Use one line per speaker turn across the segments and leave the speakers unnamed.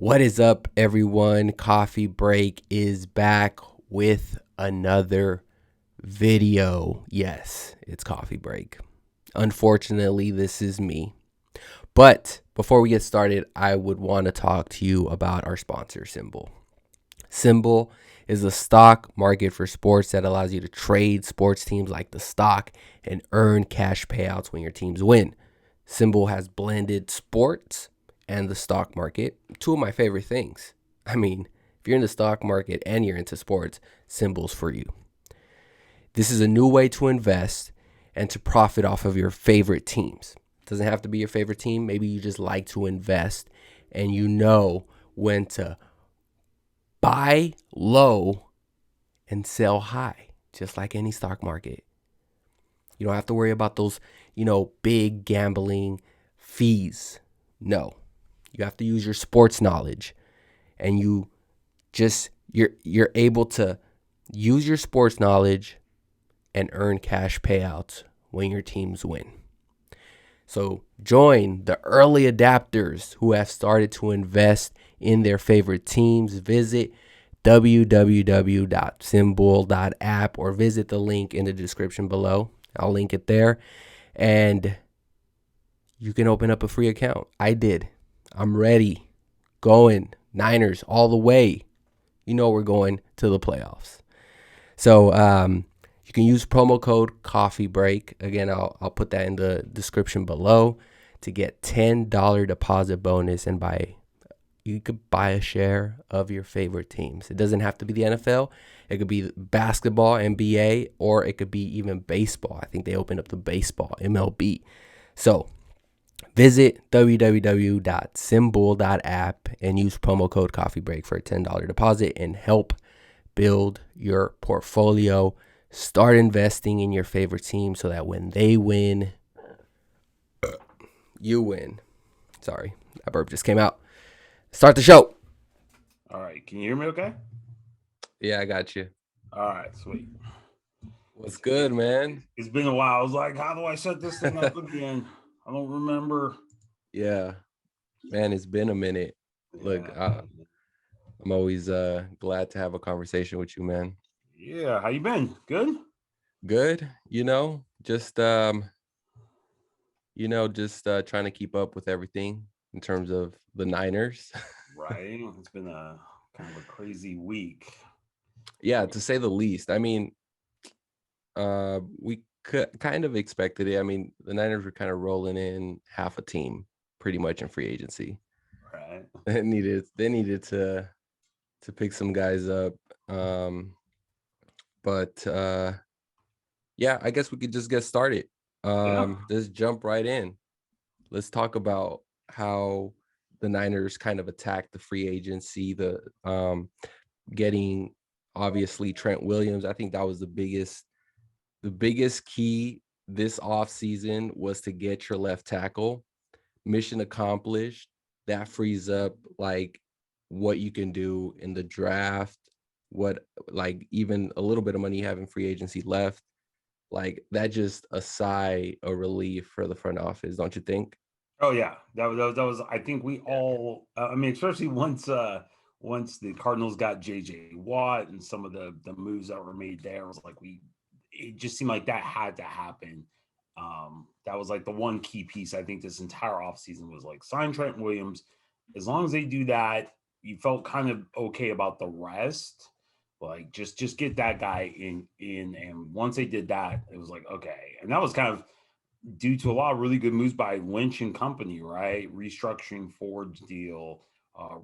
What is up, everyone? Coffee Break is back with another video. Yes, it's Coffee Break. Unfortunately, this is me. But before we get started, I would want to talk to you about our sponsor, SimBull. SimBull is a stock market for sports that allows you to trade sports teams like the stock and earn cash payouts when your teams win. SimBull has blended sports and the stock market, two of my favorite things. I mean, if you're in the stock market and you're into sports, SimBull's for you. This is a new way to invest and to profit off of your favorite teams. It doesn't have to be your favorite team. Maybe you just like to invest and you know when to buy low and sell high, just like any stock market. You don't have to worry about those, big gambling fees. No. You have to use your sports knowledge, and you're able to use your sports knowledge and earn cash payouts when your teams win. So join the early adapters who have started to invest in their favorite teams. Visit www.simbull.app or visit the link in the description below. I'll link it there, and you can open up a free account. I did. I'm ready. Going Niners all the way. You know we're going to the playoffs. So you can use promo code Coffee Break. Again, I'll put that in the description below to get $10 deposit bonus, and you could buy a share of your favorite teams. It doesn't have to be the NFL. It could be basketball, NBA, or it could be even baseball. I think they opened up the baseball, MLB. So visit www.simbull.app and use promo code Coffee Break for a $10 deposit and help build your portfolio. Start investing in your favorite team so that when they win, you win. Sorry, that burp just came out. Start the show.
All right. Can you hear me okay?
Yeah, I got you.
All right. Sweet.
What's good, man?
It's been a while. I was like, how do I set this thing up again? I don't remember.
Yeah, man, it's been a minute. Look,
Yeah.
I'm always glad to have a conversation with you, man.
Yeah. How you been? Good?
Good, just trying to keep up with everything in terms of the Niners.
Right. It's been a kind of a crazy week.
Yeah, to say the least. I mean, we kind of expected it. I mean, the Niners were kind of rolling in half a team pretty much in free agency.
Right.
They needed to pick some guys up. Um, but yeah, I guess we could just get started.
Yeah.
Just jump right in. Let's talk about how the Niners kind of attacked the free agency, getting obviously Trent Williams. I think that was the biggest key this offseason was to get your left tackle. Mission accomplished. That frees up like what you can do in the draft, what like even a little bit of money you have in free agency left. Like that just a sigh of relief for the front office, don't you think?
Oh yeah. That was I think we all I mean, especially once the Cardinals got JJ Watt and some of the moves that were made there was like we it just seemed like that had to happen. That was like the one key piece I think this entire offseason was like sign Trent Williams. As long as they do that, you felt kind of okay about the rest. Like just get that guy in, and once they did that, it was like okay. And that was kind of due to a lot of really good moves by Lynch and company, right? Restructuring Ford's deal,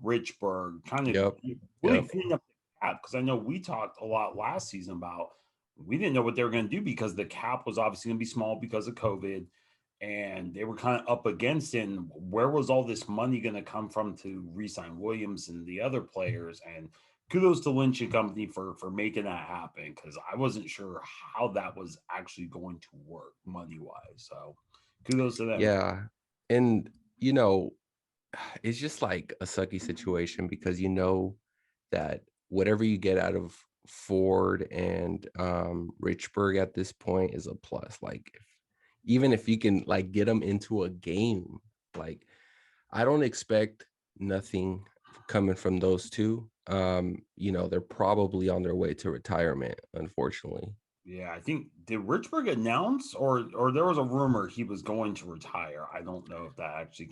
Richburg, kind of
Yep.
really
Yep.
cleaning up the cap. Because I know we talked a lot last season about we didn't know what they were going to do because the cap was obviously going to be small because of COVID, and they were kind of up against it. And where was all this money going to come from to re-sign Williams and the other players? And kudos to Lynch and company for making that happen because I wasn't sure how that was actually going to work money wise. So kudos to them.
Yeah. And you know, it's just like a sucky situation because you know that whatever you get out of Ford and Richburg at this point is a plus. Like even if you can like get them into a game, like I don't expect nothing coming from those two, they're probably on their way to retirement, unfortunately.
Yeah, I think did Richburg announce or there was a rumor he was going to retire. I don't know if that actually
I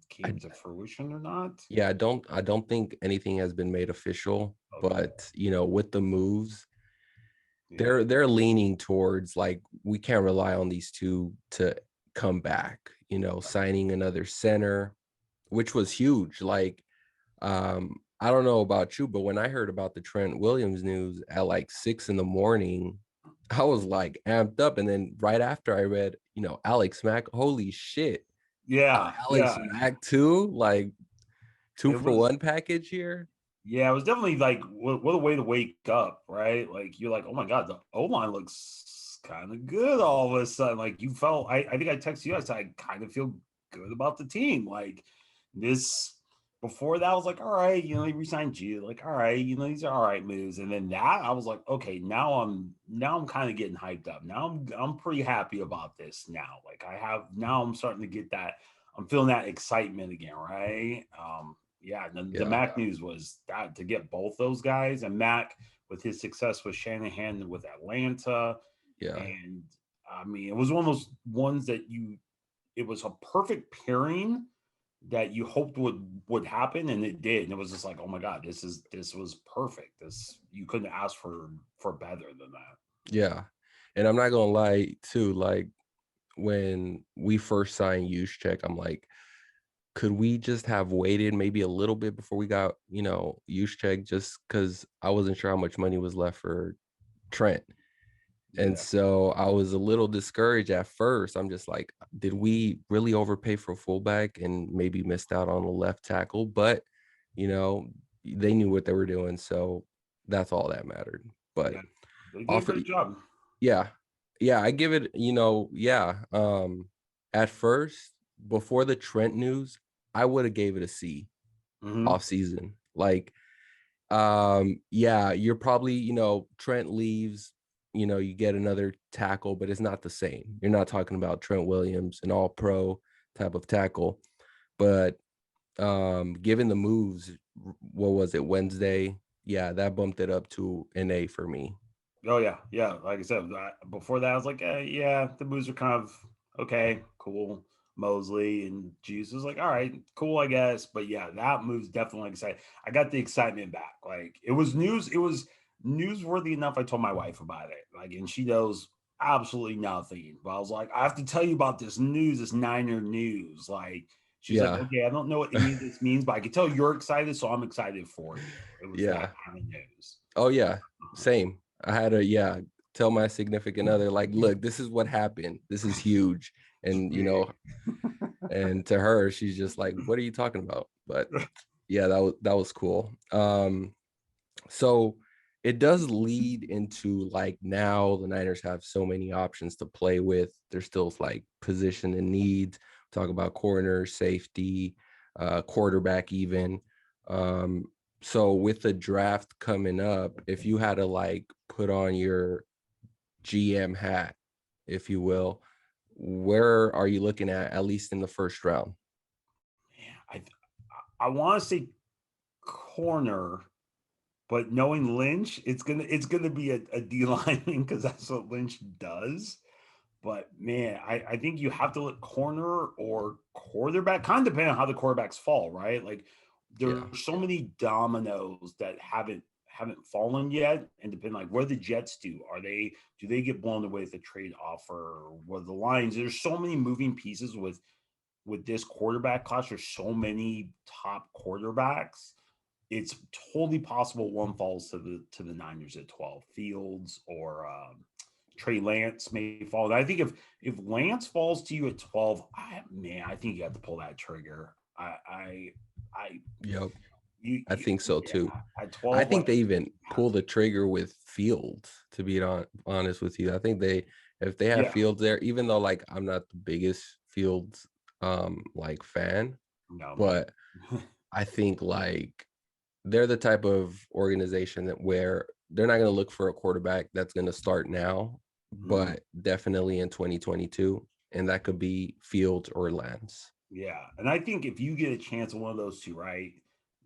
came to fruition or not.
Yeah, I don't think anything has been made official,
Okay.
but with the moves,
Yeah.
they're leaning towards like we can't rely on these two to come back, signing another center, which was huge. Like I don't know about you, but when I heard about the Trent Williams news at like 6 in the morning, I was like amped up. And then right after I read, Alex Mack, holy shit,
Yeah,
Alex
yeah.
Mack too, like two
It
for
was
one package here.
Yeah, it was definitely like what a way to wake up, right? Like you're like, oh my god, the O line looks kind of good all of a sudden. Like you felt, I think I texted you. I said I kind of feel good about the team. Like this before that, I was like, all right, he resigned you. Like, all right, these are all right moves. And then that, I was like, okay, now I'm kind of getting hyped up. Now I'm pretty happy about this now. Like now I'm starting to get that. I'm feeling that excitement again, right? Yeah, the
Yeah,
Mac news was that to get both those guys and Mac with his success with Shanahan with Atlanta.
yeah,
And I mean, it was one of those ones that it was a perfect pairing that you hoped would happen and it did. And it was just like, oh my God, this was perfect. This you couldn't ask for better than that.
yeah. And I'm not gonna lie too, like when we first signed Check, I'm like, could we just have waited maybe a little bit before we got, Check, just because I wasn't sure how much money was left for Trent. And
Yeah.
so I was a little discouraged at first. I'm just like, did we really overpay for fullback and maybe missed out on a left tackle? But, you know, they knew what they were doing. So that's all that mattered. But
Yeah. They did a
off,
great job.
yeah, yeah, I give it, yeah. At first, before the Trent news, I would have gave it a C
Mm-hmm.
off season. Like, yeah, you're probably, Trent leaves, you get another tackle, but it's not the same. You're not talking about Trent Williams, an all pro type of tackle. But given the moves, what was it, Wednesday? Yeah, that bumped it up to an A for me.
Oh yeah, yeah. Like I said, before that, I was like, yeah, the moves are kind of okay, cool. Mosley and Jesus was like, all right, cool, I guess. But yeah, that move's definitely exciting. I got the excitement back. Like it was news. It was newsworthy enough. I told my wife about it. Like, and she knows absolutely nothing. But I was like, I have to tell you about this news, this Niner news. Like, she's like,
Yeah,
okay, I don't know what any of this means, but I can tell you're excited, so I'm excited for you. It was that
yeah.
kind of news.
Oh yeah, same. I had to, yeah, tell my significant other, like, look, this is what happened. This is huge.
It's
And
big.
and to her, she's just like, what are you talking about? But yeah, that was cool. So it does lead into like now the Niners have so many options to play with. There's still like position and needs. Talk about corner, safety, quarterback, even. Um, so with the draft coming up, if you had to like put on your GM hat, if you will, where are you looking at least in the first round?
Yeah, I want to say corner, but knowing Lynch, it's gonna be a D lineman because that's what Lynch does. But man, I think you have to look corner or quarterback, kind of depending on how the quarterbacks fall, right? Like
Yeah,
there's so many dominoes that haven't fallen yet, and depending like what do the Jets do? Do they get blown away with a trade offer? What the Lions? There's so many moving pieces with this quarterback class. There's so many top quarterbacks. It's totally possible one falls to the Niners at 12. Fields or Trey Lance may fall. And I think if Lance falls to you at 12, I think you have to pull that trigger. I
yep. I
you
think so
yeah,
too.
at
I
12,
think
like
they even
have
pull
to.
the trigger with Fields, to be honest with you. I think if they have
Yeah,
Fields there, even though like I'm not the biggest Fields like fan,
no, me
but
neither.
I think like they're the type of organization that where they're not going to look for a quarterback that's going to start now,
Mhm.
but definitely in 2022, and that could be Fields or Lance.
Yeah, and I think if you get a chance of one of those two, right?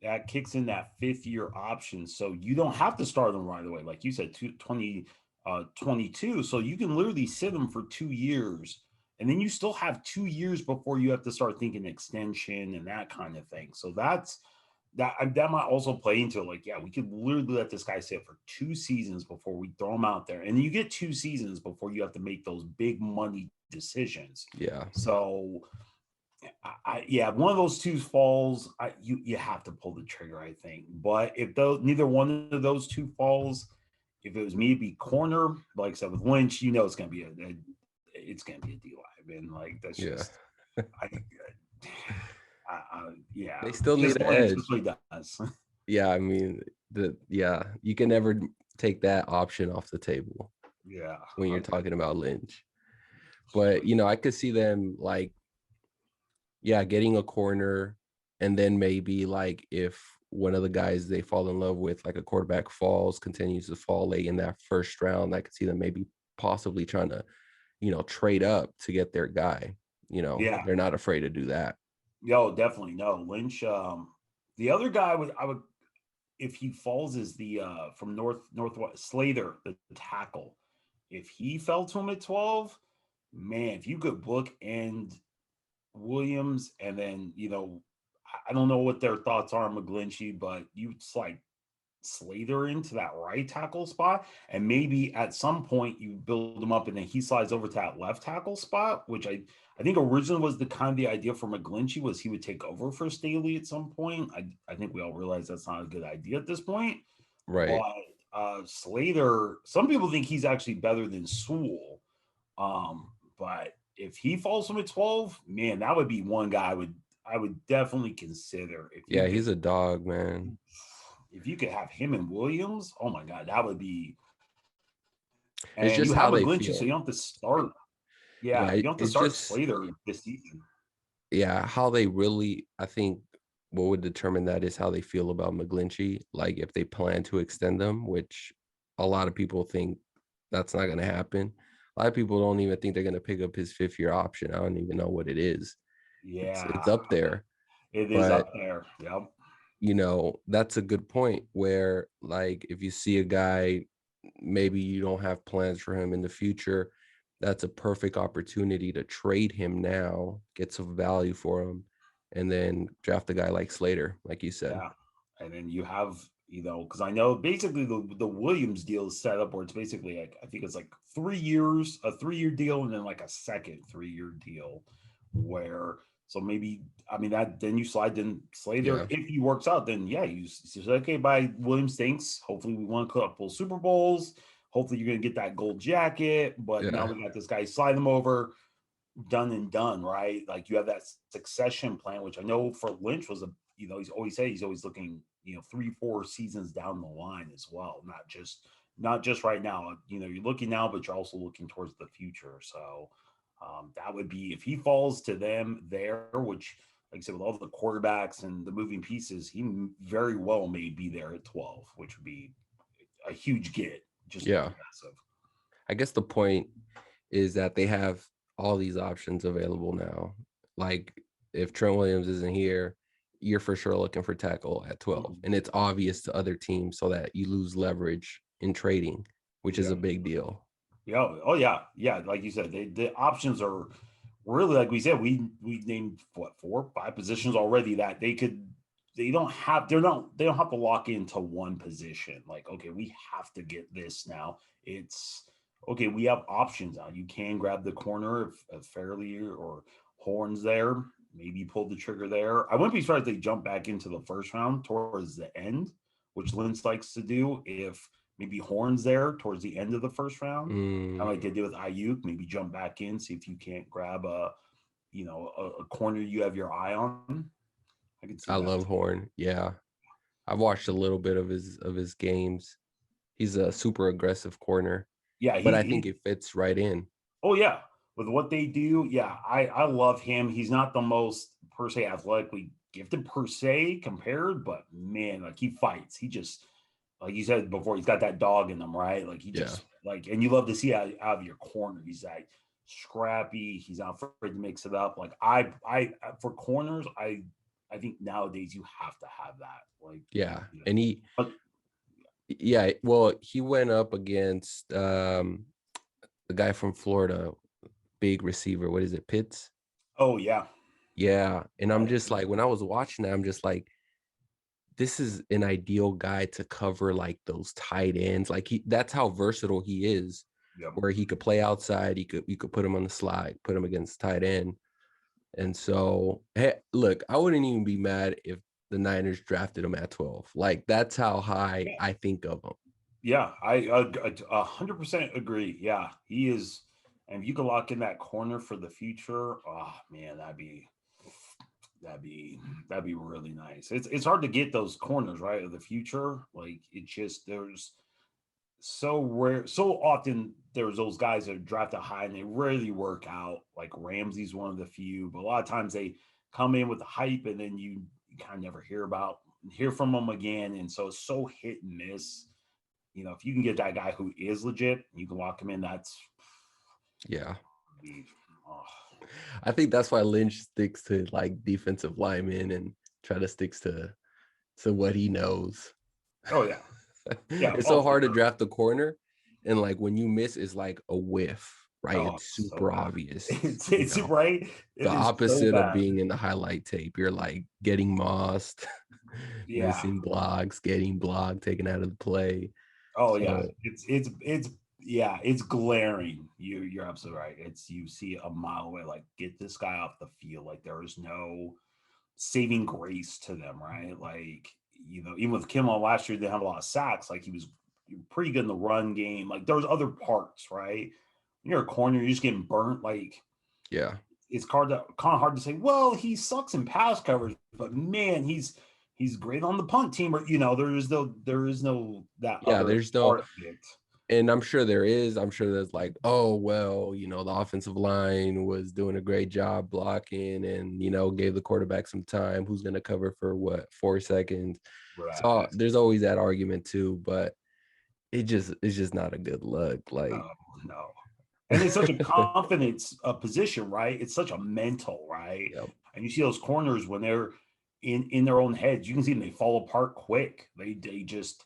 that kicks in that 5th-year option. So you don't have to start them right away. Like you said, 22. So you can literally sit them for 2 years. And then you still have 2 years before you have to start thinking extension and that kind of thing. So that might also play into like, yeah, we could literally let this guy sit for 2 seasons before we throw him out there. And then you get 2 seasons before you have to make those big money decisions.
Yeah.
So yeah, one of those two falls, you have to pull the trigger, I think. But if neither one of those two falls, if it was me, it'd be corner. Like I said, with Lynch, it's gonna be it's gonna be a D line, man. Like that's
Yeah.
just, I, yeah,
They still need
just
an
Lynch. That's
edge.
what he does.
Yeah, I mean, you can never take that option off the table
Yeah,
when you're
100.
talking about Lynch. But I could see them like, yeah, getting a corner, and then maybe like if one of the guys they fall in love with, like a quarterback continues to fall late in that first round, I could see them maybe possibly trying to, trade up to get their guy.
Yeah,
They're not afraid to do that.
yo, definitely no Lynch. The other guy I would, if he falls, is the from northwest Slater, the tackle. If he fell to him at 12, man, if you could book and Williams, and then I don't know what their thoughts are on McGlinchey, but you slide Slater into that right tackle spot, and maybe at some point you build him up, and then he slides over to that left tackle spot, which I think originally was the kind of the idea for McGlinchey, was he would take over for Staley at some point. I think we all realize that's not a good idea at this point,
Right.
but Slater, some people think he's actually better than Sewell, but if he falls from a 12, man, that would be one guy I would definitely consider.
Yeah, he's a dog, man.
If you could have him and Williams, oh my God, that would be.
It's
And
just
you
how
have a
they
Glynchy, so
feel.
you don't have to start. Yeah,
Yeah,
you don't have to
it's
start
just,
Slater this season.
yeah, how they really, I think what would determine that is how they feel about McGlinchey. Like if they plan to extend them, which a lot of people think that's not going to happen. A lot of people don't even think they're going to pick up his 5th-year option. I don't even know what it is. It's
Yeah,
up there,
it is
but
up there. Yep.
that's a good point where like if you see a guy, maybe you don't have plans for him in the future, that's a perfect opportunity to trade him now, get some value for him, and then draft a guy like Slater, like you said.
Yeah. And then you have, because I know basically the Williams deal is set up where it's basically like, I think it's like 3 years, a 3-year deal, and then like a second 3-year deal where, so maybe, I mean, that then you slide in Slater.
Yeah.
If he works out, then yeah, you say, okay, bye, Williams, thanks. Hopefully we want a couple Super Bowls. Hopefully you're going to get that gold jacket. But now
Yeah.
we got this guy, slide him over, done and done, right? Like you have that succession plan, which I know for Lynch was he's always said he's always looking, 3-4 seasons down the line as well, not just right now. You're looking now, but you're also looking towards the future. So that would be if he falls to them there, which, like I said, with all the quarterbacks and the moving pieces, he very well may be there at 12, which would be a huge get, just
Yeah.
massive.
I guess the point is that they have all these options available now. Like if Trent Williams isn't here, you're for sure looking for tackle at 12.
Mhm.
And it's obvious to other teams so that you lose leverage in trading, which is
Yeah.
a big deal.
Yeah. Oh yeah. Yeah. Like you said, the options are really, like we said, we named what, 4, 5 positions already that they don't have to lock into one position. Like, okay, we have to get this now. It's okay. We have options now. You can grab the corner if Fairley or Horns there. Maybe pull the trigger there. I wouldn't be surprised if they jump back into the first round towards the end, which Lynch likes to do. If maybe Horns there towards the end of the first round, kind of like they did with Ayuk, maybe jump back in, see if you can't grab a corner you have your eye on. I could see
I
that
love
too.
Horn. Yeah. I've watched a little bit of his games. He's a super aggressive corner,
Yeah,
but
he's
I think
he.
it fits right in.
Oh yeah, with what they do, yeah, I love him. He's not the most per se athletically gifted per se compared, but man, like he fights. He just, like you said before, he's got that dog in him, right? Like he
Yeah.
just like, and you love to see out of your corner. He's like scrappy. He's not afraid to mix it up. Like I for corners, I I think nowadays you have to have that. Like,
Yeah.
you know,
And
but
yeah, well, he went up against the guy from Florida, big receiver. What is it, Pitts?
oh yeah,
Yeah. And I'm
uh,
just like, when I was watching that, I'm just like, this is an ideal guy to cover like those tight ends. Like that's how versatile he is,
yep.
where he could play outside, you could put him on the slide, put him against tight end. And so, hey, look, I wouldn't even be mad if the Niners drafted him at 12. Like that's how high
Yeah,
I think of him.
yeah, I 100% agree. Yeah, he is, and if you can lock in that corner for the future, oh man, that'd be that'd be really nice. It's hard to get those corners right of the future. Like it just there's so rare, so often there's those guys that are drafted high and they rarely work out. Like Ramsey's one of the few, but a lot of times they come in with the hype and then you kind of never hear from them again. And so it's so hit and miss. You know, if you can get that guy who is legit, you can lock him in. That's
Yeah.
be, oh,
I think that's why Lynch sticks to like defensive linemen and try to sticks to what he knows.
oh yeah, yeah,
It's
oh
so
for
hard to
sure.
draft the corner, and like when you miss is like a whiff, right?
Oh,
It's
so
super
bad.
obvious,
It's right.
the
It is so
opposite of
bad.
being in the highlight tape. You're like getting mossed,
Yeah.
missing blocks, getting blocked, taken out of the play.
Oh yeah,
So
it's yeah, it's glaring. You're absolutely right. It's you see a mile away, like get this guy off the field. Like there is no saving grace to them, right? Like you know, even with Kimmel last year, they didn't have a lot of sacks. Like he was pretty good in the run game. Like there was other parts, right? When you're a corner, you're just getting burnt. Like
yeah,
it's kind of hard to say. Well, he sucks in pass coverage, but man, he's great on the punt team. Or you know, there is no that
yeah.
other
There's no,
part of it.
and I'm sure there is. I'm sure there's like, oh well, the offensive line was doing a great job blocking, and gave the quarterback some time. Who's going to cover for what 4 seconds? So
Right.
there's always that argument too, but it's just not a good look. Like,
No, no. And it's such a confidence position, right? It's such a mental, right?
yep,
And you see those corners when they're in their own heads, you can see them, they fall apart quick. They just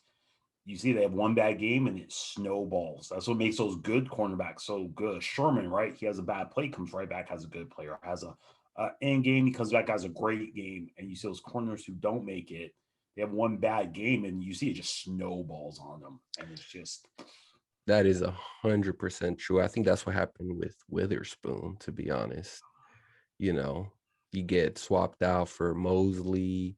you see they have one bad game and it snowballs. That's what makes those good cornerbacks so good. Sherman, right? He has a bad play, comes right back, has a good player, has a end game, he comes back, has a great game. And you see those corners who don't make it, they have one bad game, and you see it just snowballs on them. And it's just
that is 100% true. I think that's what happened with Witherspoon, to be honest. You know, you get swapped out for Mosley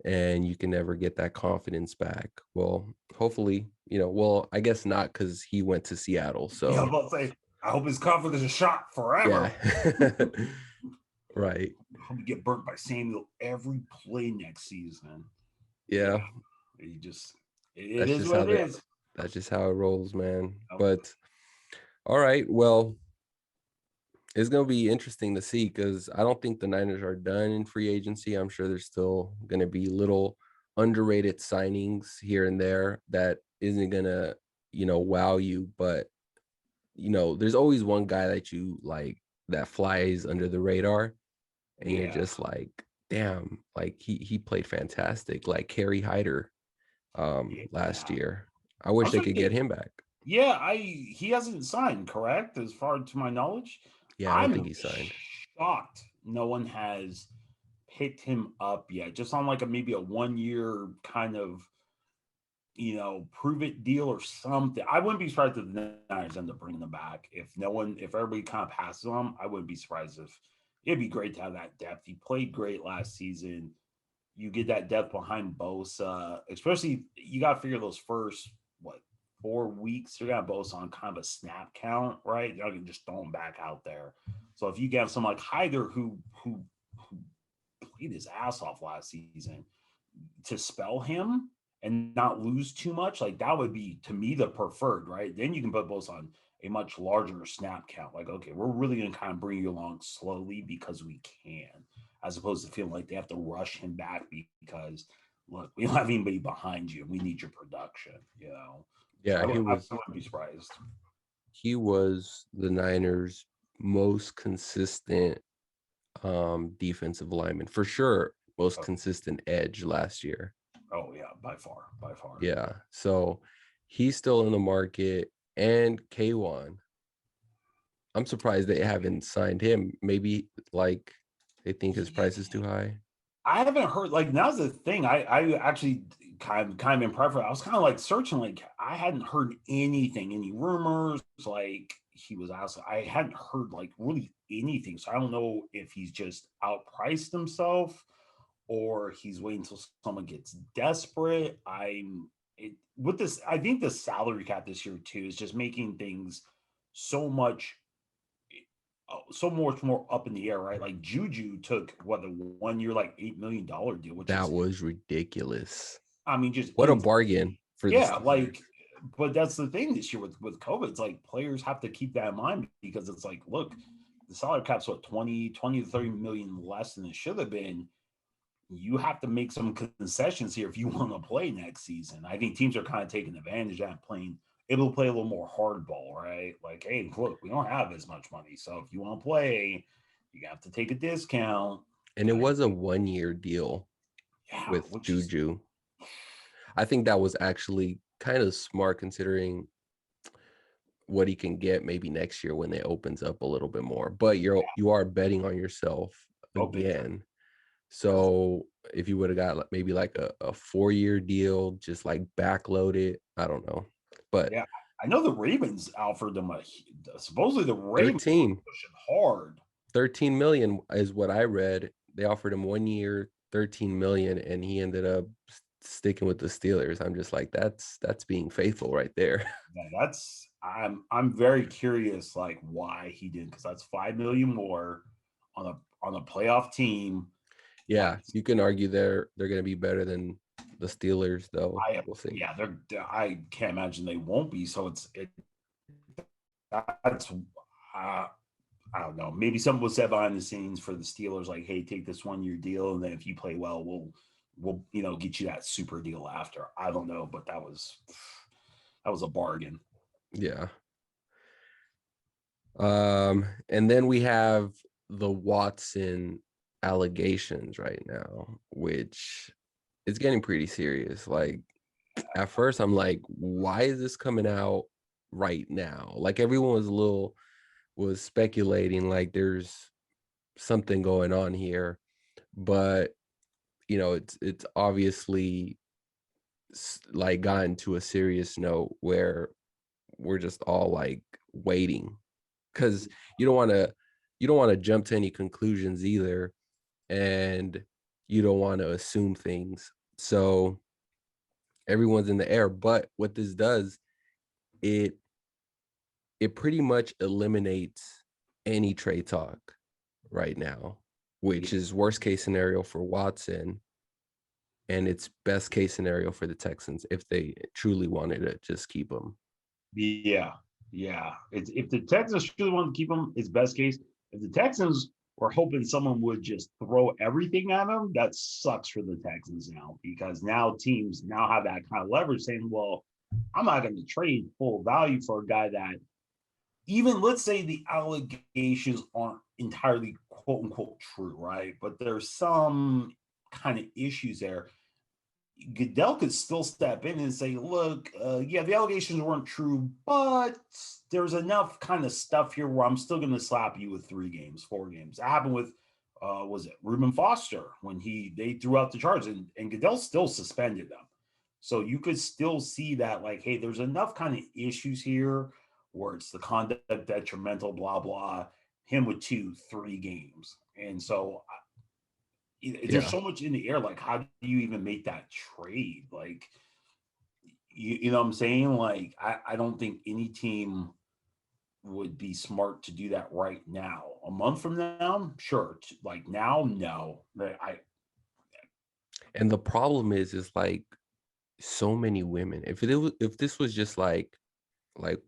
and you can never get that confidence back. Well, hopefully, well, I guess not because he went to Seattle.
yeah, I'm
So,
about to say, I hope his confidence is shot
yeah.
forever.
Right.
I hope you get burnt by Samuel every play next season. Yeah,
Yeah.
he just it
That's
is
just
what
how
it
they
is.
that's just how it rolls, man.
Oh,
But all right, well, it's gonna be interesting to see because I don't think the Niners are done in free agency. I'm sure there's still gonna be little underrated signings here and there that isn't gonna, wow you. But there's always one guy that you like that flies under the radar, and you're
yeah,
just like, damn, like he played fantastic, like Kerry Hyder last
yeah.
year. I wish
I'm
they
trying to
could get
think.
him back.
Yeah, I he hasn't signed, correct? As far to my knowledge,
Yeah, I don't think
I'm
he signed.
shocked no one has picked him up yet. Just on like a maybe a 1 year kind of prove it deal or something. I wouldn't be surprised if the Niners end up bringing them back. If everybody kind of passes on him, I wouldn't be surprised if it'd be great to have that depth. He played great last season. You get that depth behind Bosa, especially you got to figure those first, what, 4 weeks, you're going to Bosa on kind of a snap count, right? You're not going to just throw him back out there. So if you get someone like Hyder who played his ass off last season, to spell him and not lose too much, like that would be to me the preferred, right? Then you can put both on a much larger snap count. Like, okay, we're really going to kind of bring you along slowly because we can, as opposed to feeling like they have to rush him back because look, we don't have anybody behind you. We need your production. So
Yeah, he
I
was
wouldn't be surprised.
he was the Niners' most consistent defensive lineman for sure. most
Okay.
consistent edge last year.
Oh yeah, by far, by far.
Yeah. So he's still in the market. And K1, I'm surprised they haven't signed him. Maybe like they think his
Yeah,
price is too high.
I haven't heard like now's the thing. I actually kind of impressed. I was kind of like searching, like I hadn't heard anything, any rumors, like he was asked. I hadn't heard like really anything. So I don't know if he's just outpriced himself or he's waiting until someone gets desperate. With this, I think the salary cap this year too is just making things so much so much more up in the air, right? Like Juju took what the 1 year like $8 million deal, which
That
is
was ridiculous.
I mean just
What a bargain
insane.
for the
Yeah,
Steelers.
like but that's the thing this year with COVID. It's like players have to keep that in mind because it's like, look, the salary cap's what 20 to 30 million less than it should have been. You have to make some concessions here if you want to play next season. I think teams are kind of taking advantage of that, playing. It'll play a little more hardball, right? Like, hey, look, we don't have as much money, so if you want to play, you have to take a discount.
And it
I
was a
think,
1 year deal
yeah,
with
which is
Juju. I think that was actually kind of smart considering what he can get maybe next year when it opens up a little bit more. But you are betting on yourself
oh big time
again.
because
So if you would have got maybe like a 4 year deal, just like backloaded, I don't know. But
yeah, I know the Ravens offered them a supposedly the Ravens were
13,
pushing hard.
13 million is what I read. They offered him 1 year, 13 million, and he ended up sticking with the Steelers. I'm just like, that's being faithful right there.
Yeah, that's I'm very curious like why he didn't because that's 5 million more on a playoff team.
Yeah,
That's
you can argue they're gonna be better than the Steelers, though.
I
We'll see.
yeah I can't imagine they won't be. So that's uh, I don't know. Maybe something was said behind the scenes for the Steelers, like, hey, take this 1 year deal, and then if you play well, we'll get you that super deal after. I don't know, but that was a bargain.
Yeah. And then we have the Watson allegations right now, which is getting pretty serious. Like at first I'm like, why is this coming out right now? Like everyone was speculating like there's something going on here, but it's obviously like gotten to a serious note where we're just all like waiting because you don't want to jump to any conclusions either, and you don't want to assume things, so everyone's in the air. But what this does, it pretty much eliminates any trade talk right now, which is worst case scenario for Watson, and it's best case scenario for the Texans if they truly wanted to just keep him.
Yeah, yeah. It's if the Texans really want to keep him, it's best case. If the Texans were hoping someone would just throw everything at him, that sucks for the Texans now because now teams now have that kind of leverage saying, well, I'm not going to trade full value for a guy that even let's say the allegations aren't entirely quote unquote true, right? But there's some kind of issues there. Goodell could still step in and say, look, yeah, the allegations weren't true, but there's enough kind of stuff here where I'm still going to slap you with 3 games, 4 games. That happened with, was it Reuben Foster when they threw out the charge and Goodell still suspended them. So you could still see that, like, hey, there's enough kind of issues here where it's the conduct detrimental, blah, blah, him with 2, 3 games. And so there's
Yeah.
so much in the air. Like, how do you even make that trade? Like, you know what I'm saying? Like, I don't think any team would be smart to do that right now. A month from now, sure. Like now, no.
And the problem is like so many women. If this was just like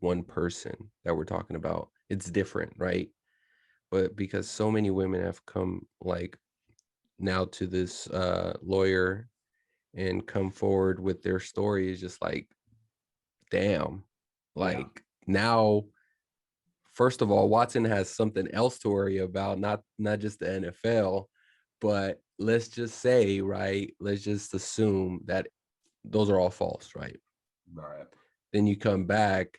one person that we're talking about, it's different, right? But because so many women have come like now to this lawyer and come forward with their story, is just like, damn.
Yeah,
Like now, first of all, Watson has something else to worry about, not just the NFL, but let's just say, right? Let's just assume that those are all false, right?
Right.
Then you come back,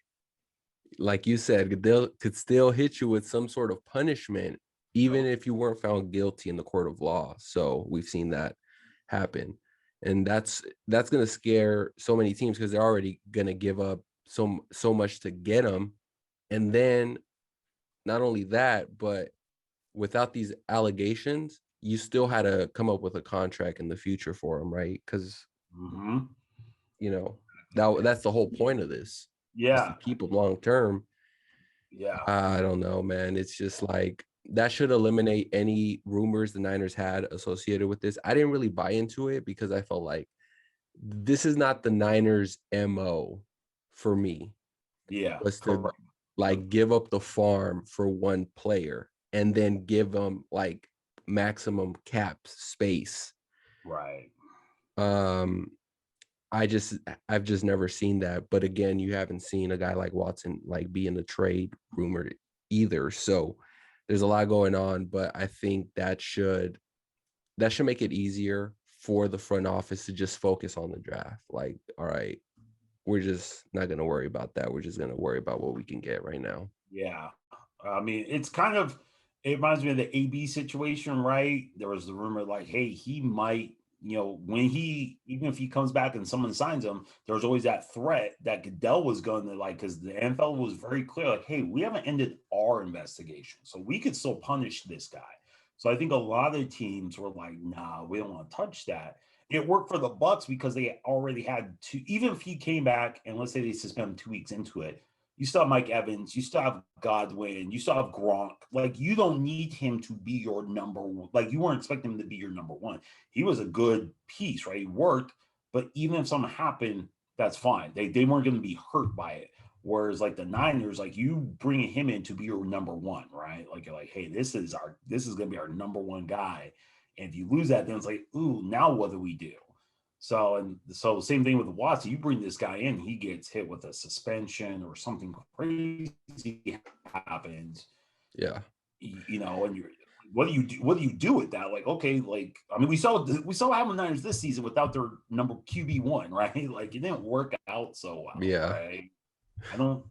like you said, they could still hit you with some sort of punishment, even if you weren't found guilty in the court of law. So we've seen that happen. And that's going to scare so many teams because they're already going to give up so much to get them. And then not only that, but without these allegations, you still had to come up with a contract in the future for them, right? Because
Mm-hmm.
that's the whole point of this, is to
Yeah.
keep them long term.
Yeah.
I don't know, man. It's just like that should eliminate any rumors the Niners had associated with this. I didn't really buy into it because I felt like this is not the Niners' MO for me,
Yeah.
was to
Correct.
like give up the farm for one player and then give them like maximum cap space.
Right.
Um, I've just never seen that. But again, you haven't seen a guy like Watson like be in the trade rumor either. So there's a lot going on, but I think that should make it easier for the front office to just focus on the draft. Like, all right, we're just not gonna worry about that. We're just gonna worry about what we can get right now.
Yeah. I mean, it's kind of, it reminds me of the AB situation, right? There was the rumor like, hey, he might, when even if he comes back and someone signs him, there was always that threat that Goodell was going to like, because the NFL was very clear, like, hey, we haven't ended our investigation. So we could still punish this guy. So I think a lot of teams were like, nah, we don't want to touch that. It worked for the Bucks because they already had to, even if he came back and let's say they suspend him 2 weeks into it, you still have Mike Evans, you still have Godwin, you still have Gronk. Like, you don't need him to be your number one. Like, you weren't expecting him to be your number one. He was a good piece, right? He worked, but even if something happened, that's fine. They weren't going to be hurt by it. Whereas like the Niners, like you bring him in to be your number one, right? Like you're like, hey, this is going to be our number one guy. And if you lose that, then it's like, ooh, now what do we do? So same thing with Watson. You bring this guy in, he gets hit with a suspension or something crazy happens,
Yeah.
and you're what do you do? What do you do with that? Like, okay, like I mean, we saw what happened Niners this season without their number QB1, right? Like it didn't work out so well,
Yeah.
right? I don't,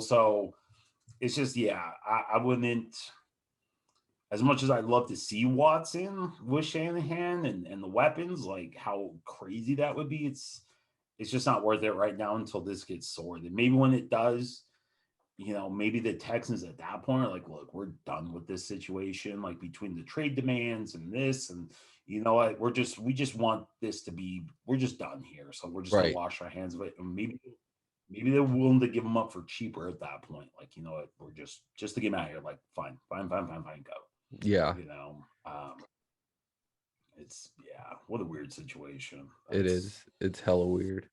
so it's just I wouldn't, as much as I'd love to see Watson with Shanahan and the weapons, like how crazy that would be, it's just not worth it right now until this gets sorted. Maybe when it does, maybe the Texans at that point are like, look, we're done with this situation, like between the trade demands and this, and you know what, we just want this to be, we're just done here. So we're just gonna
Right.
wash our hands of it. And maybe they're willing to give them up for cheaper at that point. Like, you know what, we're just to get him out of here, like fine, go.
Yeah.
You know, it's what a weird situation.
It
That's
is. It's hella weird.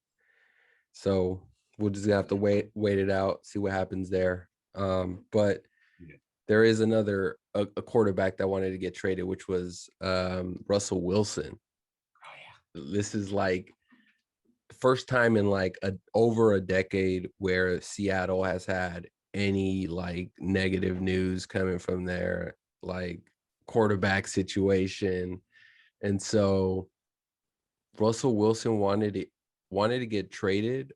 So we'll just have to wait it out, see what happens there. But
yeah.
there is another a quarterback that wanted to get traded, which was Russell Wilson.
Oh
This is like first time in like over a decade where Seattle has had any like negative news coming from their like quarterback situation. And so Russell Wilson wanted to get traded,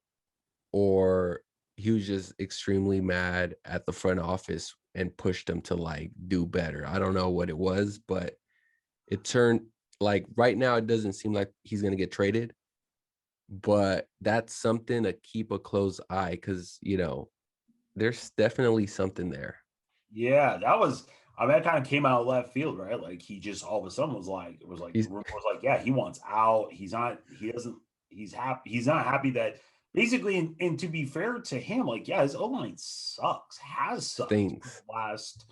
or he was just extremely mad at the front office and pushed them to like do better. I don't know what it was, but it turned like right now it doesn't seem like he's going to get traded, but that's something to keep a close eye because, there's definitely something there.
yeah, that was. I mean, that kind of came out of left field, right? Like he just all of a sudden the
He's
rumor was like, yeah, he wants out. He's not. He doesn't. He's happy. He's not happy that basically. And to be fair to him, like, yeah, his O line sucks. Has sucked
things.
last.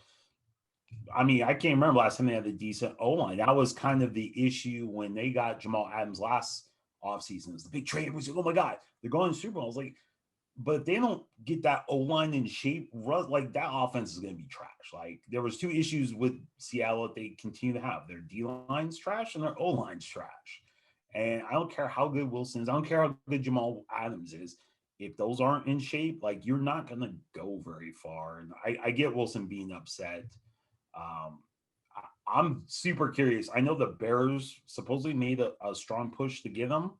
I mean, I can't remember last time they had a decent O line. That was kind of the issue when they got Jamal Adams last offseason. It was the big trade. It was like, oh my God, they're going to Super Bowl. I was like, but if they don't get that O line in shape, like that offense is going to be trash. Like there was two issues with Seattle that they continue to have: their D line's trash and their O line's trash. And I don't care how good Wilson is. I don't care how good Jamal Adams is. If those aren't in shape, like you're not going to go very far. And I get Wilson being upset. Um, I'm super curious. I know the Bears supposedly made a strong push to get him.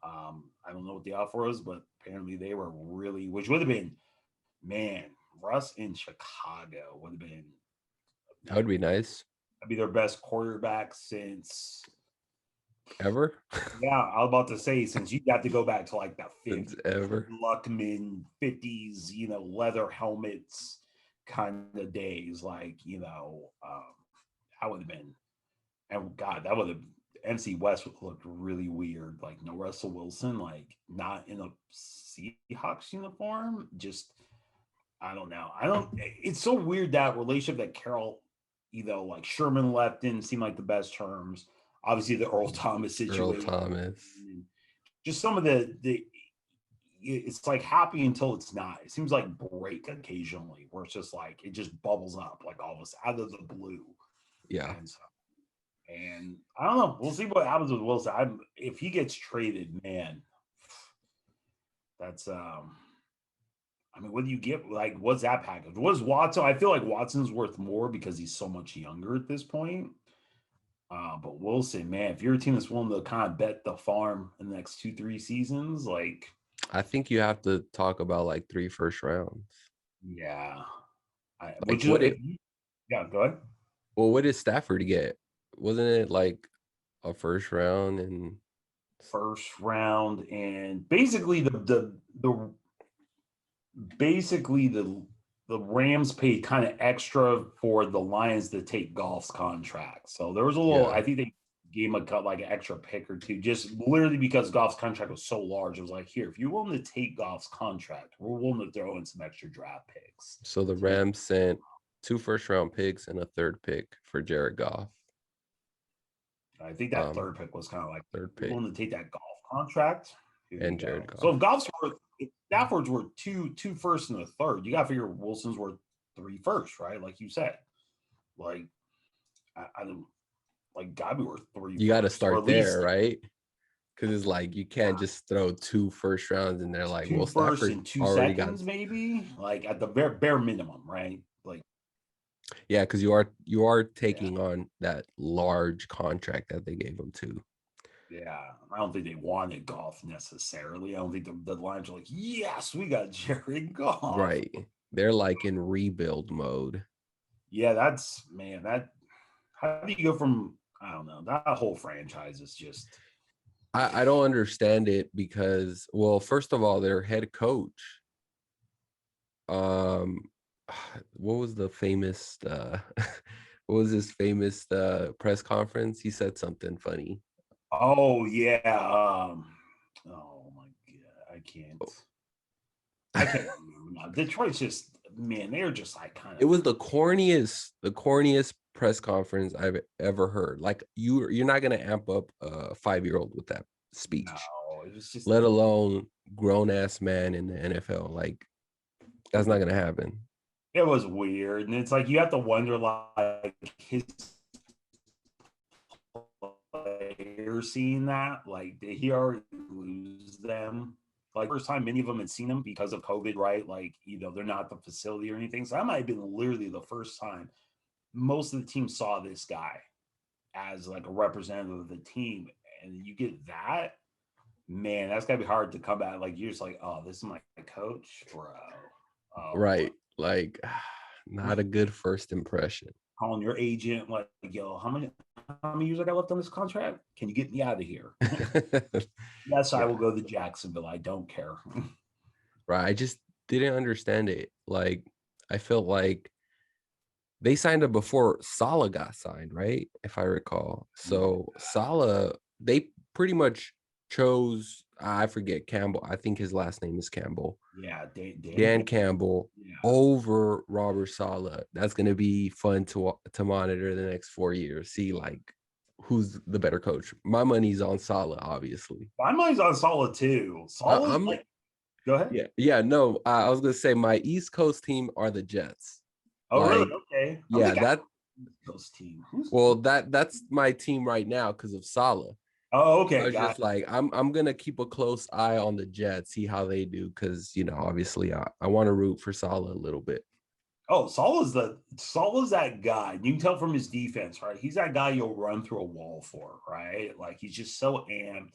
I don't know what the offer was, but apparently they were really, which would have been, man, Russ in Chicago would have been,
That would be nice.
that'd be their best quarterback since,
Ever?
yeah, I was about to say, since you got to go back to like the
Since
50s,
ever.
Luckman, 50s, leather helmets kind of days. That would have been, and God, that would have, MC West would looked really weird. Like, no Russell Wilson, like not in a Seahawks uniform. Just, I don't know. It's so weird that relationship that Carroll, like Sherman left didn't seem like the best terms. Obviously, the Earl Thomas
Earl
situation,
Thomas.
and just some of the it's like happy until it's not. It seems like break occasionally, where it's just like it just bubbles up like all of us out of the blue.
Yeah.
And so, and I don't know. We'll see what happens with Wilson. If he gets traded, man, that's I mean, what do you get? Like, what's that package? What's Watson? I feel like Watson's worth more because he's so much younger at this point. But Wilson, man, if you're a team that's willing to kind of bet the farm in the next 2-3 seasons, like,
I think you have to talk about like 3 first rounds.
yeah,
Like
which is
what it
yeah, go ahead.
well, what did Stafford get? Wasn't it like a first round and
First round, and basically the basically the Rams paid kind of extra for the Lions to take Goff's contract. So there was a little,
yeah.
I think they gave him a cut, like an extra pick or two, just literally because Goff's contract was so large. It was like, here, if you're willing to take Goff's contract, we're willing to throw in some extra draft picks.
So the Rams sent 2 first round picks and a third pick for Jared Goff.
I think that third pick was kind of like,
Third
you're
pick
willing to take that Goff contract. Here
and
you
Jared
go. So
Goff.
if Stafford's worth two firsts and a third, you got to figure Wilson's worth 3 firsts, right? Like you said, like I don't like gotta be worth 3
You got to
firsts, or
start
at least
there, right? Because it's like you can't just throw 2 first rounds and they're like,
two
well,
firsts
Stafford
and 2
already got.
seconds, maybe like at the bare minimum, right? Like,
Yeah, because you are
yeah,
taking on that large contract that they gave him too.
yeah. I don't think they wanted Goff necessarily. I don't think the Lions are like, yes, we got Jared Goff.
Right. They're like in rebuild mode.
Yeah, that's, man. That, how do you go from, I don't know, that whole franchise is just.
I don't understand it because, well, first of all, their head coach, um, what was the famous, what was his famous press conference? He said something funny.
Oh yeah. Oh my God, I can't remember now. Detroit's just, man, they're just like kind
It
of.
was the corniest press conference I've ever heard. Like you're not gonna amp up a 5-year-old with that
No,
speech,
it was just,
let alone grown ass man in the NFL. Like that's not gonna happen.
it was weird. And it's like you have to wonder, like, his players seeing that, like, did he already lose them? Like, first time many of them had seen him because of COVID, right? Like, they're not at the facility or anything. So that might have been literally the first time most of the team saw this guy as like a representative of the team. And you get that, man, that's gotta be hard to come at. Like, you're just like, oh, this is my coach, bro. Oh,
Right. Like not a good first impression.
calling your agent, like, yo, how many years I got left on this contract? Can you get me out of here? Yes, I
Yeah.
will go to Jacksonville. I don't care.
Right. I just didn't understand it. Like I felt like they signed him before Salah got signed, right? If I recall. So Salah, they pretty much chose, I forget Campbell. I think his last name is Campbell.
Yeah,
Dan Campbell
yeah.
over Robert Salah. That's gonna be fun to monitor the next 4 years. See like who's the better coach. My money's on Salah, obviously.
My money's on Salah too. Salah's
I'm
like, go ahead.
yeah. No, I was gonna say my East Coast team are the Jets.
Oh, really?
Like,
Okay.
yeah, that
Coast team.
well, that's my team right now because of Salah.
Oh,
I
okay.
was just like, I'm gonna keep a close eye on the Jets, see how they do, because obviously I want to root for Salah a little bit.
Oh, Saul is that guy. You can tell from his defense, right? He's that guy you'll run through a wall for, right? Like he's just so amped.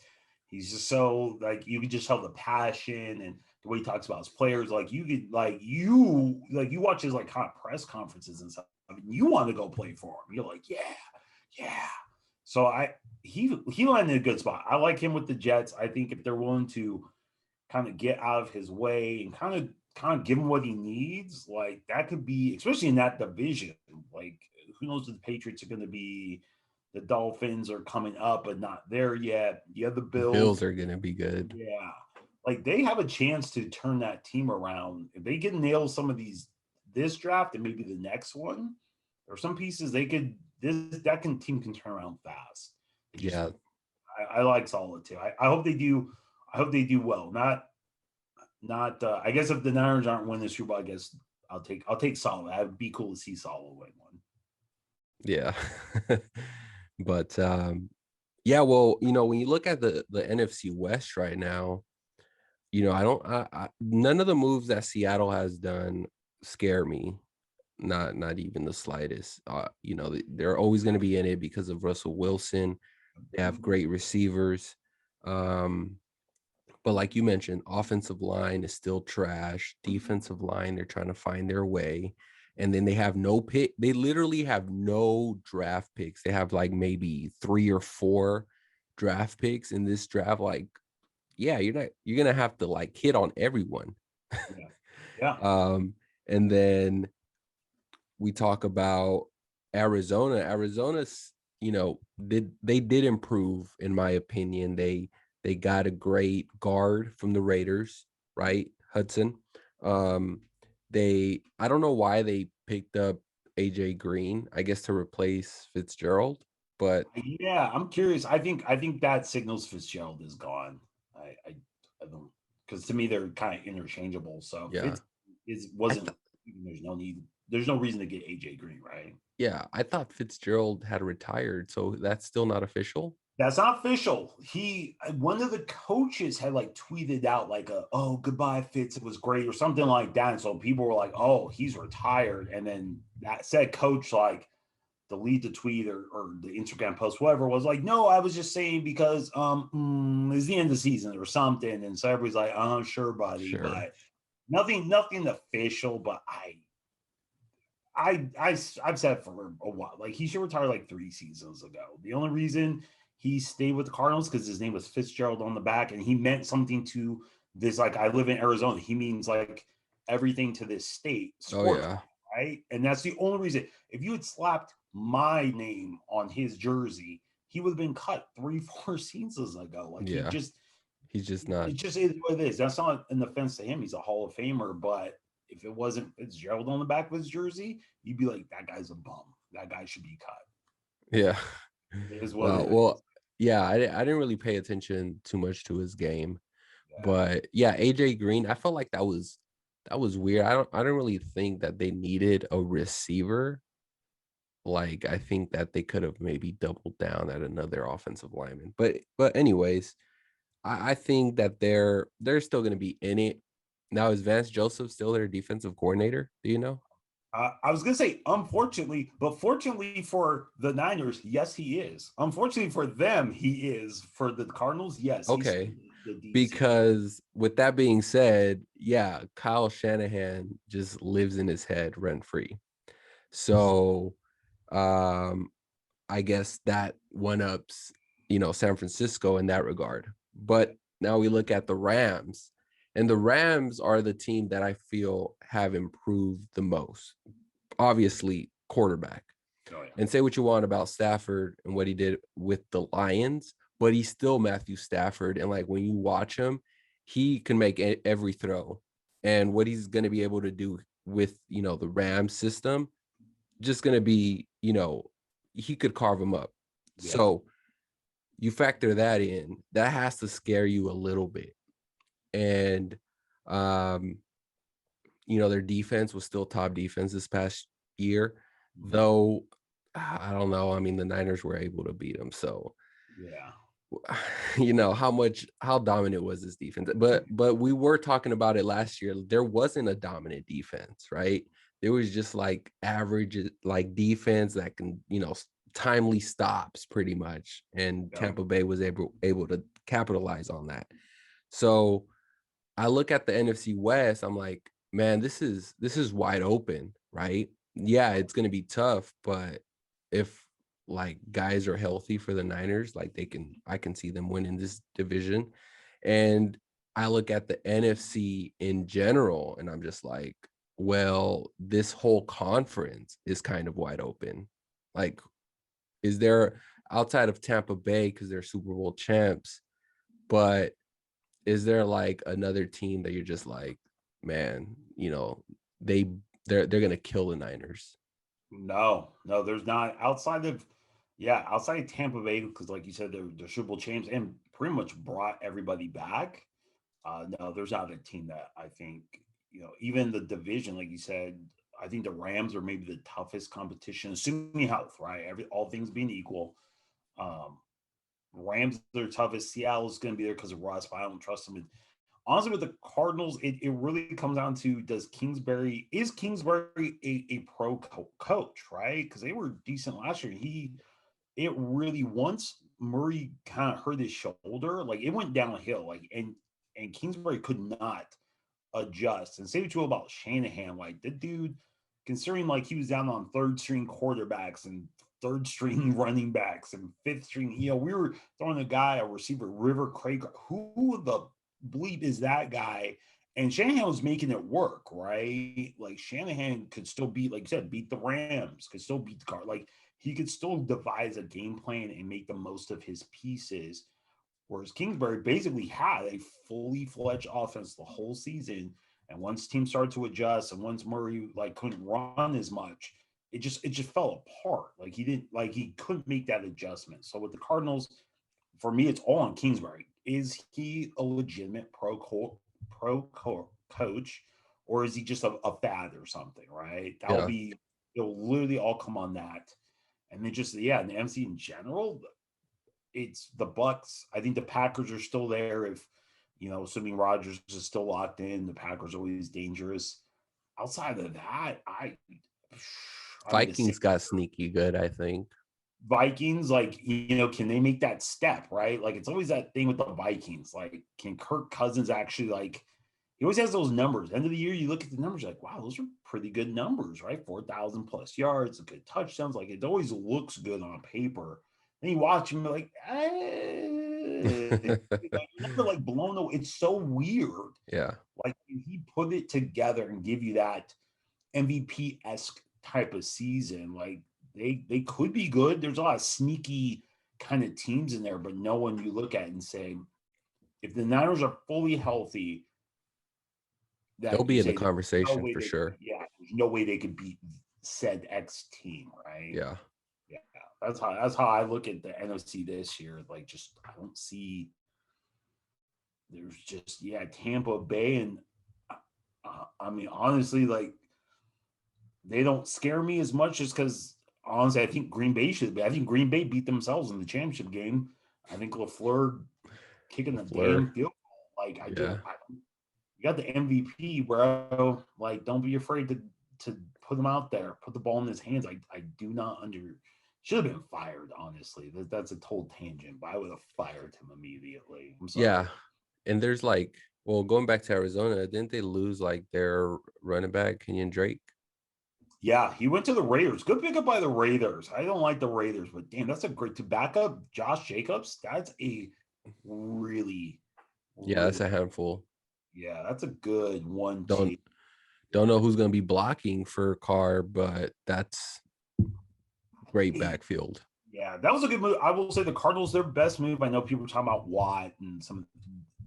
He's just so like you can just tell the passion and the way he talks about his players. Like you could you watch his like press conferences and stuff. I mean, you want to go play for him. You're like, yeah. So he landed in a good spot. I like him with the Jets. I think if they're willing to kind of get out of his way and kind of give him what he needs, like that could be, especially in that division. Like, who knows if the Patriots are going to be, the Dolphins are coming up, but not there yet. You have the
Bills
Bills.
are gonna be good.
Yeah. Like they have a chance to turn that team around. If they can nail some of this draft and maybe the next one, or some pieces they could, team can turn around fast.
Yeah.
I like Solid too. I hope they do. I hope they do well. Not. I guess if the Niners aren't winning the Super Bowl, I guess I'll take Solid. It'd be cool to see Solid win one.
Yeah. But yeah, well, when you look at the NFC West right now, none of the moves that Seattle has done scare me. Not even the slightest. They're always going to be in it because of Russell Wilson. They have great receivers. But like you mentioned, offensive line is still trash. Defensive line, they're trying to find their way. And then they have no pick. They literally have no draft picks. They have like maybe 3 or 4 draft picks in this draft. Like, yeah, you're gonna have to like hit on everyone.
Yeah. Yeah.
And then we talk about Arizona. Arizona's, they did improve in my opinion. They got a great guard from the Raiders, right? Hudson. I don't know why they picked up AJ Green, I guess to replace Fitzgerald, but
Yeah, I'm curious. I think that signals Fitzgerald is gone. I don't, because to me they're kind of interchangeable. So
yeah.
Fitz is
I
wasn't.
thought
There's no need. There's no reason to get AJ Green, right?
yeah, I thought Fitzgerald had retired, so that's still not official.
That's not official. One of the coaches had like tweeted out like oh, goodbye Fitz, it was great or something like that. And so people were like, oh, he's retired. And then that said coach like delete the tweet or the Instagram post, whatever, was like, no, I was just saying because it's the end of the season or something. And so everybody's like, oh, sure, buddy,
Sure.
but nothing official. But I've said for a while, like he should retire like 3 seasons ago. The only reason he stayed with the Cardinals because his name was Fitzgerald on the back, and he meant something to this. Like I live in Arizona, he means like everything to this state,
Oh
sport,
yeah.
right? And that's the only reason. If you had slapped my name on his jersey, he would have been cut 3, 4 seasons ago. Like
Yeah. He's just not.
it just is what it is. That's not an offense to him. He's a Hall of Famer, but if it wasn't Fitzgerald on the back of his jersey, you'd be like, that guy's a bum. That guy should be cut.
Yeah.
It is what
Well,
it is.
yeah, I didn't really pay attention too much to his game,
Yeah.
but yeah, AJ Green, I felt like that was weird. I don't really think that they needed a receiver. Like I think that they could have maybe doubled down at another offensive lineman. But anyways, I think that they're still going to be in it. Now is Vance Joseph still their defensive coordinator? Do you know?
I was gonna say unfortunately, but fortunately for the Niners, yes, he is. Unfortunately for them, he is. For the Cardinals, yes, he's still
Okay.
the DC.
Because with that being said, yeah, Kyle Shanahan just lives in his head rent free. So um I guess that one ups, San Francisco in that regard. But now we look at the Rams, and the Rams are the team that I feel have improved the most. Obviously, quarterback.
Oh yeah,
And say what you want about Stafford and what he did with the Lions, but he's still Matthew Stafford. And like when you watch him, he can make every throw. And what he's going to be able to do with, the Rams system, just going to be, he could carve him up.
yeah,
So you factor that in, that has to scare you a little bit. And, um, their defense was still top defense this past year, though I don't know. I mean, the Niners were able to beat them. So,
yeah.
how dominant was this defense? But we were talking about it last year. There wasn't a dominant defense, right? It was just like average, like defense that can, timely stops pretty much. And
Yeah.
Tampa Bay was able to capitalize on that. So I look at the NFC West, I'm like, man, this is wide open, right? Yeah, it's gonna be tough, but if like guys are healthy for the Niners, like I can see them winning this division. And I look at the NFC in general, and I'm just like, well, this whole conference is kind of wide open. Like, is there outside of Tampa Bay because they're Super Bowl champs, but is there like another team that you're just like, man, they they're gonna kill the Niners?
No, no, there's not outside of outside of Tampa Bay because, like you said, they're Super Bowl champs and pretty much brought everybody back. No, there's not a team that I think even the division, like you said. I think the Rams are maybe the toughest competition, assuming health, right? All things being equal. Um, Rams are their toughest. Seattle's going to be there because of Russ, but I don't trust them. And honestly, with the Cardinals, it really comes down to is Kingsbury a coach, right? Because they were decent last year. It really once Murray kind of hurt his shoulder, like it went downhill, like and Kingsbury could not adjust. And say what you will about Shanahan, like the dude, considering like he was down on third string quarterbacks and third string running backs and fifth string, we were throwing a receiver, River Craig. Who the bleep is that guy? And Shanahan was making it work, right? Like Shanahan could still beat, like you said, beat the Rams, could still beat the car. Like he could still devise a game plan and make the most of his pieces. Whereas Kingsbury basically had a fully fledged offense the whole season. And once teams started to adjust and once Murray like couldn't run as much, it just fell apart. Like he couldn't make that adjustment. So with the Cardinals, for me, it's all on Kingsbury. Is he a legitimate coach, or is he just a fad or something? Right?
Yeah,
It'll literally all come on that. And then just in the MC in general, it's the Bucks. I think the Packers are still there. If assuming Rodgers is still locked in, the Packers are always dangerous. Outside of that, I mean the
Vikings
Saints,
got sneaky good, I think.
Vikings, like can they make that step? Right, like it's always that thing with the Vikings. Like, can Kirk Cousins actually like? He always has those numbers. End of the year, you look at the numbers, you're like, wow, those are pretty good numbers, right? 4,000 plus yards, good touchdowns. Like, it always looks good on paper. Then you watch him, like, you're never like blown away. It's so weird.
Yeah,
Like, can he put it together and give you that MVP esque type of season? Like, they could be good. There's a lot of sneaky kind of teams in there, but no one you look at and say, if the Niners are fully healthy,
they'll
that
be
you
in the
say there's no
conversation
way
for
they
sure.
there's no way they could beat said X team, right?
Yeah,
Yeah, that's how I look at the NFC this year. Like, just I don't see. There's just Tampa Bay and I mean honestly, like they don't scare me as much just because honestly I think Green Bay should be. I think Green Bay beat themselves in the championship game. I think LaFleur kicking the
LaFleur.
damn field goal. Like
Yeah,
you got the MVP, bro. Like, don't be afraid to put him out there, put the ball in his hands. I do not should have been fired, honestly. That's a total tangent, but I would have fired him immediately. I'm sorry.
yeah. And there's like, well, going back to Arizona, didn't they lose like their running back Kenyon Drake?
Yeah, he went to the Raiders. Good pickup by the Raiders. I don't like the Raiders, but damn, that's a great to back up Josh Jacobs. That's a really,
Yeah, that's
really,
a handful.
that's a good one.
Don't don't know who's gonna be blocking for Carr, but that's great backfield.
Yeah, that was a good move. I will say the Cardinals, their best move. I know people were talking about Watt and some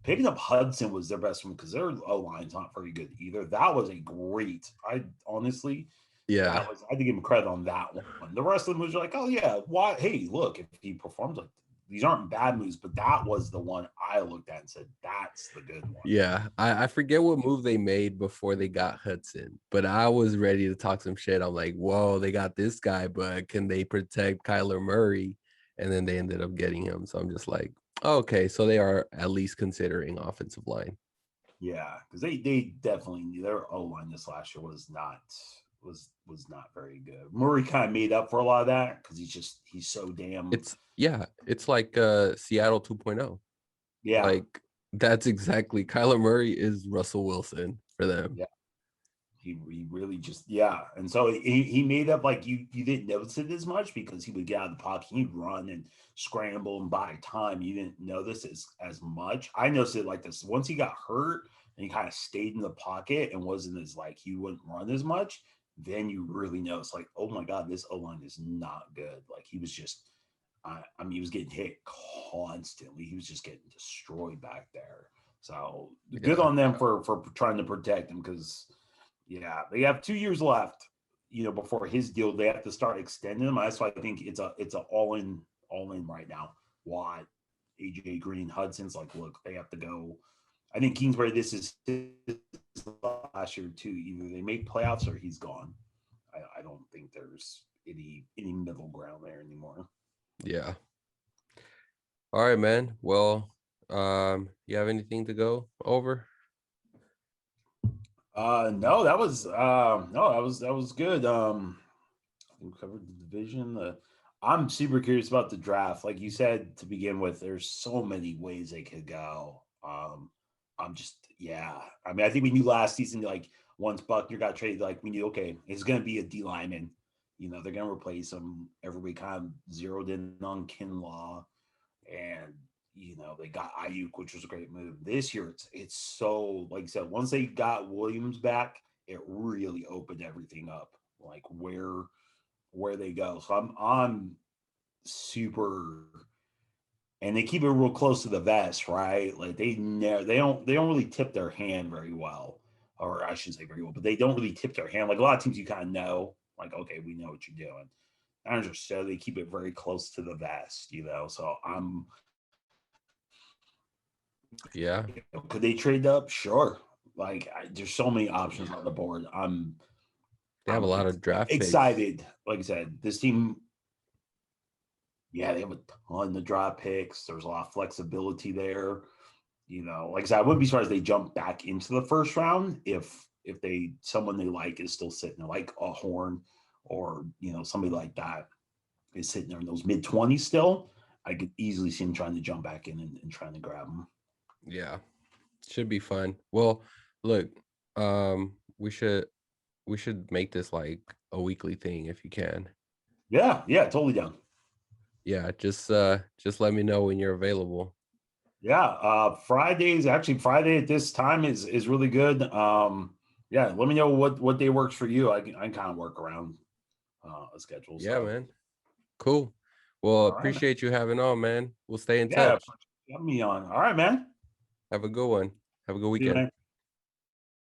picking up Hudson was their best move because their O line's not very good either. That was a great. I honestly,
Yeah.
I had to give him credit on that one. The rest of them was like, oh yeah, Watt. Hey, look, if he performs like these aren't bad moves, but that was the one I looked at and said that's the good one.
Yeah, I forget what move they made before they got Hudson, but I was ready to talk some shit. I'm like, whoa, they got this guy, but can they protect Kyler Murray? And then they ended up getting him. So I'm just like, okay, so they are at least considering offensive line.
Yeah, because they definitely their O line this last year was not. was not very good. Murray kind of made up for a lot of that because he's so damn.
It's like Seattle 2.0.
Yeah.
Like that's exactly Kyler Murray is Russell Wilson for them.
Yeah. He really just and so he made up like you didn't notice it as much because he would get out of the pocket, he'd run and scramble and buy time. You didn't notice as much. I noticed it like this once he got hurt and he kind of stayed in the pocket and wasn't as like he wouldn't run as much. Then you really notice like, oh my god, this O-line is not good. Like he was just, I mean, he was getting hit constantly. He was just getting destroyed back there. So good on them for trying to protect him because. Yeah, they have 2 years left, before his deal. They have to start extending him. That's why I think it's a all in right now. Watt, AJ Green, Hudson's like, look, they have to go. I think Kingsbury, this is his last year too. Either they make playoffs or he's gone. I don't think there's any middle ground there anymore.
Yeah. All right, man. Well, you have anything to go over?
No, that was good. We covered the division. I'm super curious about the draft. Like you said to begin with, there's so many ways they could go. I'm just I mean, I think we knew last season like once Buckner got traded, like we knew okay, it's gonna be a D lineman. They're gonna replace him. Everybody kind of zeroed in on Kinlaw, and they got Ayuk, which was a great move. This year, it's so like I said, once they got Williams back, it really opened everything up. Like where they go. So I'm super, and they keep it real close to the vest, right? Like they don't really tip their hand very well, or I shouldn't say very well, but they don't really tip their hand. Like a lot of teams, you kind of know, like okay, we know what you're doing. I so they keep it very close to the vest, So
Yeah.
Could they trade up? Sure. Like there's so many options on the board.
They have a lot of draft
excited.
picks.
Like I said, this team, they have a ton of draft picks. There's a lot of flexibility there. Like I said, I wouldn't be surprised if they jump back into the first round if someone they like is still sitting there, like a Horn or somebody like that is sitting there in those mid-20s still. I could easily see him trying to jump back in and trying to grab him.
Yeah. Should be fun. Well, look, we should make this like a weekly thing if you can.
Yeah, totally down.
Yeah, just let me know when you're available.
Yeah, Friday at this time is really good. Let me know what day works for you. I can kind of work around a schedule.
Yeah,
So.
man. Cool. Well,
All right,
appreciate you having on, man. We'll stay in
yeah,
touch.
have me on. All right, man.
Have a good one. Have a good
See you,
weekend.
man.